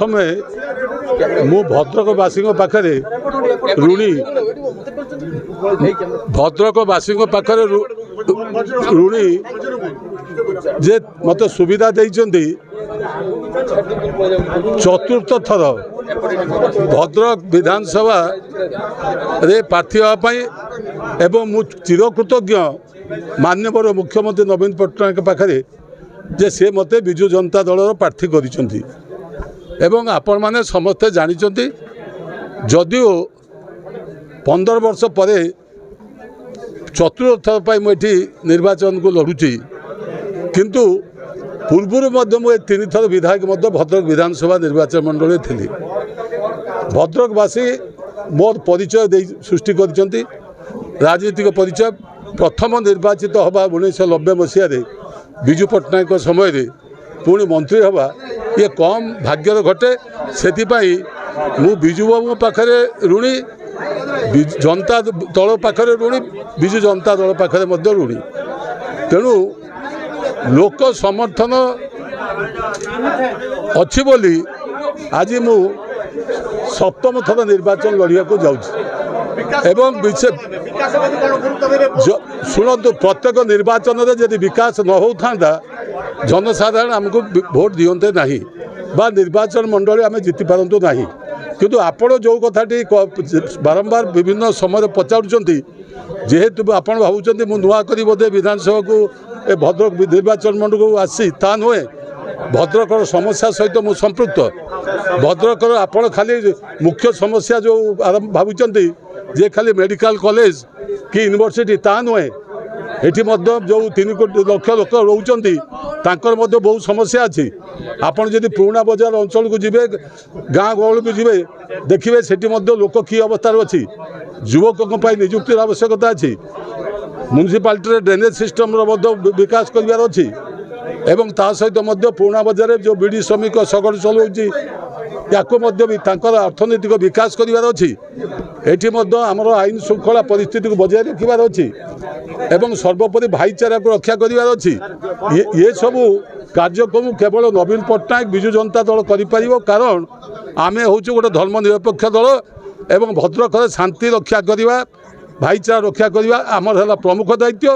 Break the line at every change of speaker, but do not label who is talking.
प्रथम मु भद्रकवासी पाखे ऋणी भद्रकवासी पाखे ऋणी जे मत सुविधा देइचंदी चतुर्थ थर भद्रक विधानसभा रे प्रार्थी होगापाई एवं मु चिरकृतज्ञ माननीय मुख्यमंत्री नवीन पट्टनायक पाखे जे से मते विजु जनता दल प्रार्थी करिसेंती एवं आपण माने समस्ते जानिचंती जदिओ 15 वर्ष पर चतुर्थ थर मुझे निर्वाचन को लड़ुची किंतु पूर्व मुझे 3 थर विधायक भद्रक विधानसभा निर्वाचन मंडल थी भद्रकवासी मोर परिचय सृष्टि कर राजनीतिक परिचय प्रथम निर्वाचित हवा 1990 मसीह विजु पट्टनायक समय पुणी मंत्री हवा ये कम भाग्यर घटे से मु विजु बाबू पाखे ऋणी जनता दल पाखे ऋणी विजु जनता दल पाखे ऋणी तेणु लोक समर्थन अच्छी बोली आज मु सप्तम थर निर्वाचन लड़िया को जाऊँ शुणु प्रत्येक निर्वाचन में जब विकास न होता जनसाधारण आमको भोट दियंते नहीं बा निर्वाचन मंडली आम जीति पारतु नहीं किंतु आपण जो कथाटी बारंबार विभिन्न समय पचारुंट जेहेतु आप भावुं मु नुआ करी बोधे विधानसभा को भद्रक निर्वाचन मंडल को आसी ता नुहे भद्रक समस्या सहित मु संपृक्त भद्रक आपण खाली मुख्य समस्या जो भावुं जे खाली मेडिकल कॉलेज कि यूनिवर्सिटी ता नुहे एटी जो 3 कोटी लक्ष लोक रोचंती तांकर मध्य बहुत समस्या अच्छी आपड़ जब पुराना बजार अंचल को जीवे गाँ गहल को जीवे देखिए सेठी लोक कि अवस्था अच्छी युवकों निजुक्तिर आवश्यकता अच्छी म्युनिसिपालिटी ड्रेनेज सिस्टम विकास कर अच्छी एवं ता सहित पुराना बजार जो बीड़ी श्रमिक सगड़ चलाऊँगी या भी अर्थनैतिक विकास करार अच्छी एटी आमर आईन श्रृंखला परिस्थिति को बजाय रखार अच्छी एवं सर्वोपरि भाईचारा को रक्षा करार अच्छी ये सबू कार्यक्रम केवल नवीन पट्टनायक विजु जनता दल कर कारण आमे हूँ गोटे धर्मनिरपेक्ष दल एवं भद्रक शांति रक्षा करवा भाईचारा रक्षा करवा आमर है प्रमुख दायित्व।